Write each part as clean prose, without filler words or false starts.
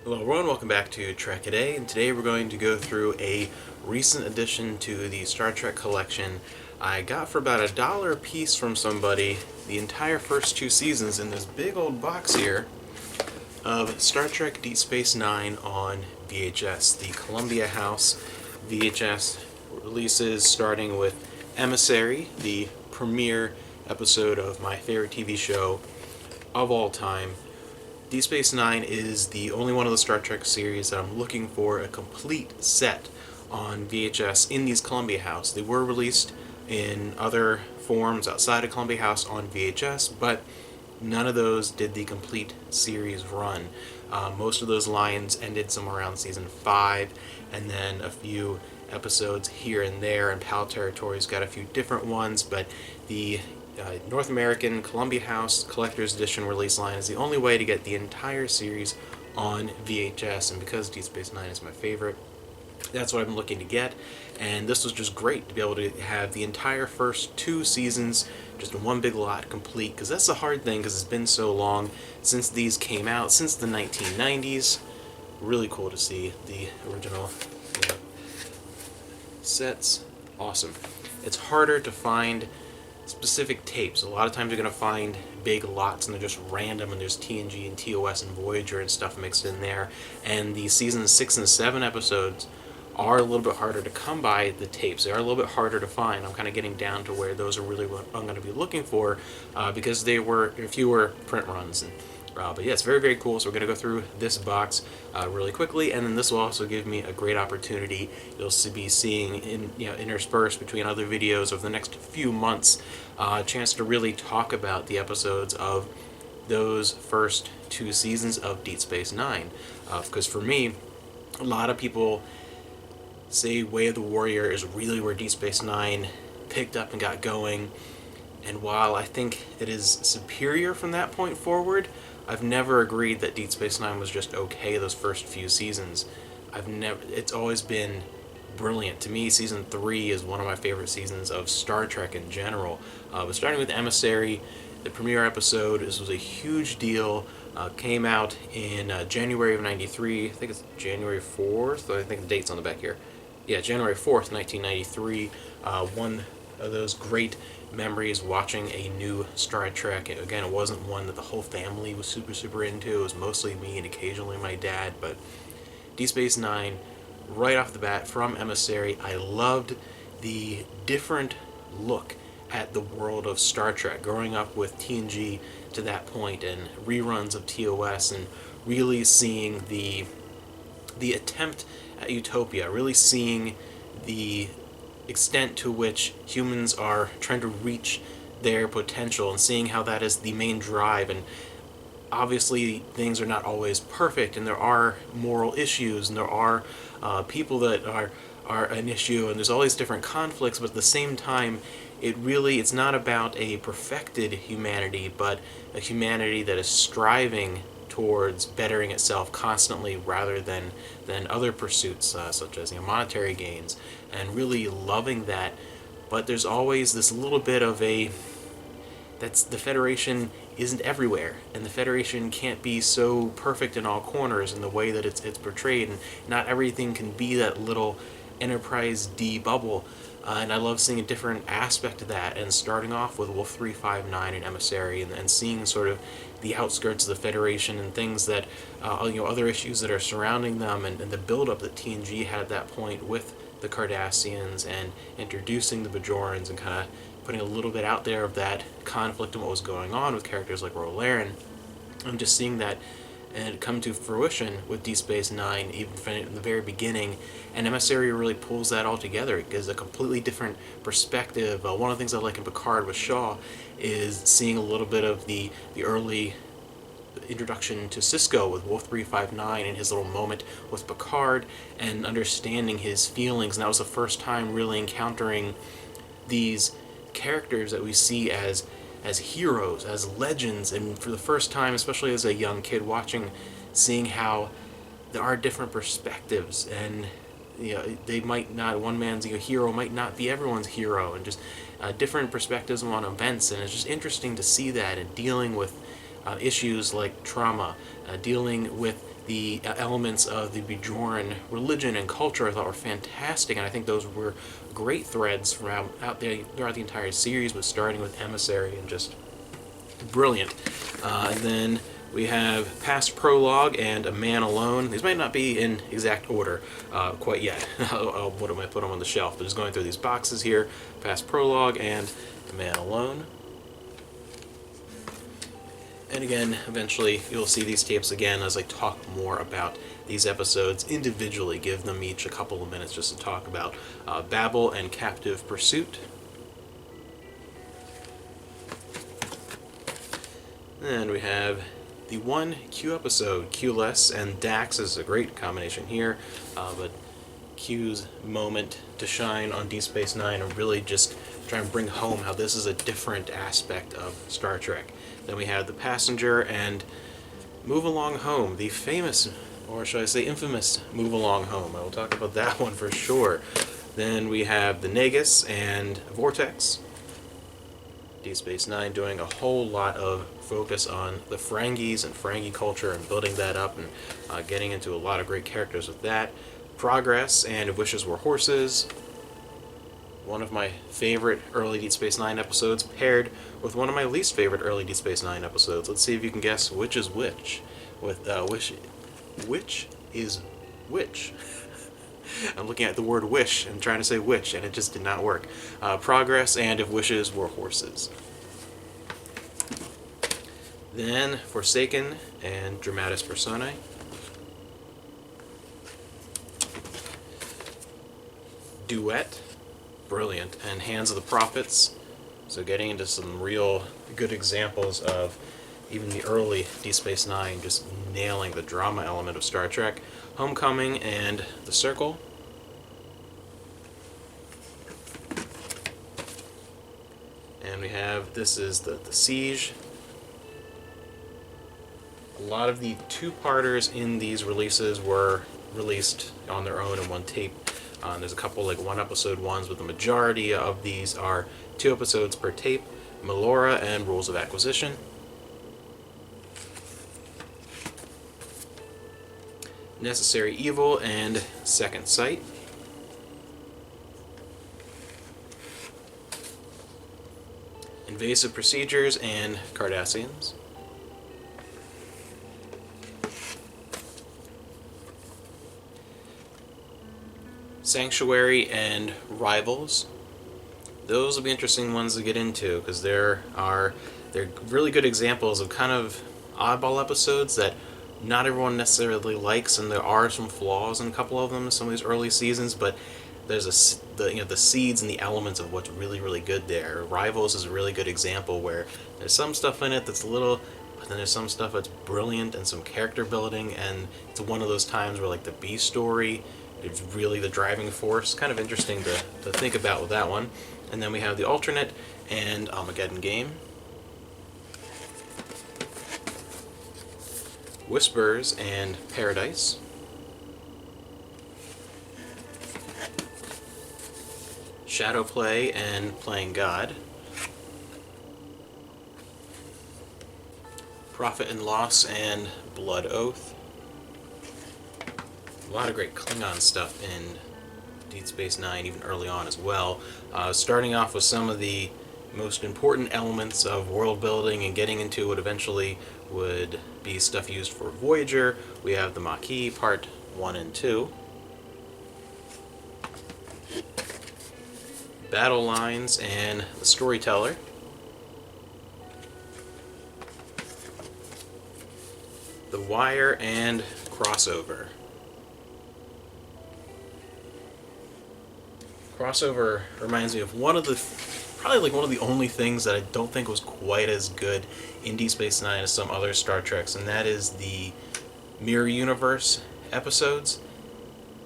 Hello everyone, welcome back to Trek A Day, and today we're going to go through a recent addition to the Star Trek collection. I got for about $1 a piece from somebody the entire first two seasons in this big old box here of Star Trek Deep Space Nine on VHS. The Columbia House VHS releases starting with Emissary, the premiere episode of my favorite TV show of all time. Deep Space Nine is the only one of the Star Trek series that I'm looking for a complete set on VHS in these Columbia House. They were released in other forms outside of Columbia House on VHS, but none of those did the complete series run. Most of those lines ended somewhere around season 5, and then a few episodes here and there, and PAL Territories got a few different ones, but the North American Columbia House Collector's Edition release line is the only way to get the entire series on VHS, and because Deep Space Nine is my favorite, that's what I've been looking to get, and this was just great to be able to have the entire first two seasons just in one big lot complete, because that's the hard thing, because it's been so long since these came out, since the 1990s. Really cool to see the original sets. Awesome. It's harder to find specific tapes. A lot of times you're going to find big lots and they're just random, and there's TNG and TOS and Voyager and stuff mixed in there. And the season 6 and 7 episodes are a little bit harder to come by, the tapes. They are a little bit harder to find. I'm kind of getting down to where those are really what I'm going to be looking for because they were fewer print runs. But yeah, it's very, very cool. So we're going to go through this box really quickly, and then this will also give me a great opportunity. You'll be seeing interspersed between other videos over the next few months, a chance to really talk about the episodes of those first two seasons of Deep Space Nine. Because for me, a lot of people say Way of the Warrior is really where Deep Space Nine picked up and got going. And while I think it is superior from that point forward, I've never agreed that Deep Space Nine was just okay those first few seasons. It's always been brilliant. To me, season 3 is one of my favorite seasons of Star Trek in general. But starting with Emissary, the premiere episode, this was a huge deal. Came out in January of 93. I think it's January 4th. I think the date's on the back here. Yeah, January 4th, 1993. One of those great memories watching a new Star Trek. Again, it wasn't one that the whole family was super into. It was mostly me and occasionally my dad. But Deep Space Nine, right off the bat from Emissary, I loved the different look at the world of Star Trek. Growing up with TNG to that point and reruns of TOS, and really seeing the attempt at utopia, really seeing the extent to which humans are trying to reach their potential, and seeing how that is the main drive. And obviously things are not always perfect, and there are moral issues, and there are people that are an issue, and there's all these different conflicts, but at the same time it's not about a perfected humanity, but a humanity that is striving towards bettering itself constantly, rather than other pursuits such as monetary gains, and really loving that. But there's always this little bit of that's the Federation isn't everywhere, and the Federation can't be so perfect in all corners in the way that it's portrayed, and not everything can be that little Enterprise D bubble. And I love seeing a different aspect of that, and starting off with Wolf 359 and Emissary, and seeing sort of the outskirts of the Federation and things that, other issues that are surrounding them, and the build-up that TNG had at that point with the Cardassians, and introducing the Bajorans, and kind of putting a little bit out there of that conflict and what was going on with characters like Rolaren. I'm just seeing that and come to fruition with Deep Space Nine, even from the very beginning. And Emissary really pulls that all together. It gives a completely different perspective. One of the things I like in Picard with Shaw is seeing a little bit of the early introduction to Sisko with Wolf 359 and his little moment with Picard, and understanding his feelings. And that was the first time really encountering these characters that we see as heroes, as legends, and for the first time, especially as a young kid watching, seeing how there are different perspectives, and they might not, one man's hero might not be everyone's hero, and just different perspectives on events. And it's just interesting to see that, and dealing with issues like trauma, dealing with the elements of the Bajoran religion and culture. I thought were fantastic, and I think those were great threads throughout the entire series, but starting with Emissary and just brilliant. And then we have Past Prologue and A Man Alone. These might not be in exact order quite yet. I'll put them on the shelf, but just going through these boxes here, Past Prologue and A Man Alone. And again, eventually you'll see these tapes again as I talk more about these episodes individually, give them each a couple of minutes just to talk about Babel and Captive Pursuit. And we have the one Q episode, Q-less, and Dax is a great combination here, but Q's moment to shine on Deep Space Nine and really just try and bring home how this is a different aspect of Star Trek. Then we have The Passenger and Move Along Home, the famous, or should I say infamous, Move Along Home. I will talk about that one for sure. Then we have The Nagus and Vortex. Deep Space Nine doing a whole lot of focus on the Ferengis and Ferengi culture and building that up and getting into a lot of great characters with that. Progress and If Wishes Were Horses. One of my favorite early Deep Space Nine episodes paired with one of my least favorite early Deep Space Nine episodes. Let's see if you can guess which is which. With which is which? I'm looking at the word wish and trying to say which, and it just did not work. Progress and If Wishes Were Horses. Then Forsaken and Dramatis Personae. Duet, brilliant, and Hands of the Prophets. So getting into some real good examples of even the early Deep Space Nine just nailing the drama element of Star Trek. Homecoming and The Circle. And we have, this is the Siege. A lot of the two-parters in these releases were released on their own in one tape. There's a couple like one-episode ones, but the majority of these are 2 episodes per tape. Melora and Rules of Acquisition. Necessary Evil and Second Sight. Invasive Procedures and Cardassians. Sanctuary and Rivals. Those will be interesting ones to get into because they're really good examples of kind of oddball episodes that not everyone necessarily likes, and there are some flaws in a couple of them in some of these early seasons, but there's the seeds and the elements of what's really, really good there. Rivals is a really good example where there's some stuff in it that's a little, but then there's some stuff that's brilliant and some character building, and it's one of those times where like the B story is really the driving force. Kind of interesting to think about with that one. And then we have The Alternate and Armageddon Game. Whispers and Paradise. Shadow Play and Playing God. Profit and Loss and Blood Oath. A lot of great Klingon stuff in Deep Space Nine, even early on as well. Starting off with some of the most important elements of world building and getting into what eventually would be stuff used for Voyager. We have the Maquis Part 1 and 2. Battle Lines and The Storyteller. The Wire and Crossover. Crossover reminds me of probably one of the only things that I don't think was quite as good in Deep Space Nine as some other Star Treks, and that is the Mirror Universe episodes.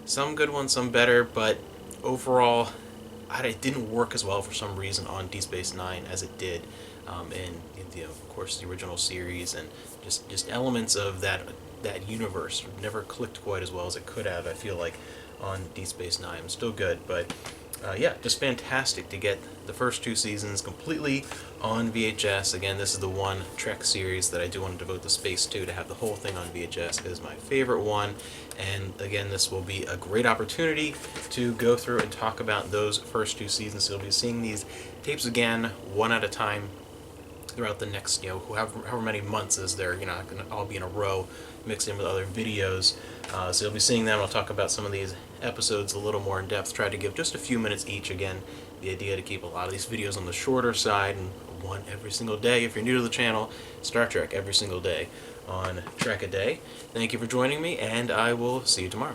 Some good ones, some better, but overall, it didn't work as well for some reason on Deep Space Nine as it did in of course, the original series, and just elements of that universe never clicked quite as well as it could have, I feel like, on Deep Space Nine. Still good, but Yeah, just fantastic to get the first two seasons completely on VHS. Again, this is the one Trek series that I do want to devote the space to have the whole thing on VHS is my favorite one. And again, this will be a great opportunity to go through and talk about those first two seasons. So you'll be seeing these tapes again, one at a time, throughout the next, however many months is there, not going to all be in a row mixed in with other videos. So you'll be seeing them. I'll talk about some of these episodes a little more in depth, try to give just a few minutes each. Again, the idea to keep a lot of these videos on the shorter side, and one every single day. If you're new to the channel, Star Trek every single day on Trek a Day. Thank you for joining me, and I will see you tomorrow.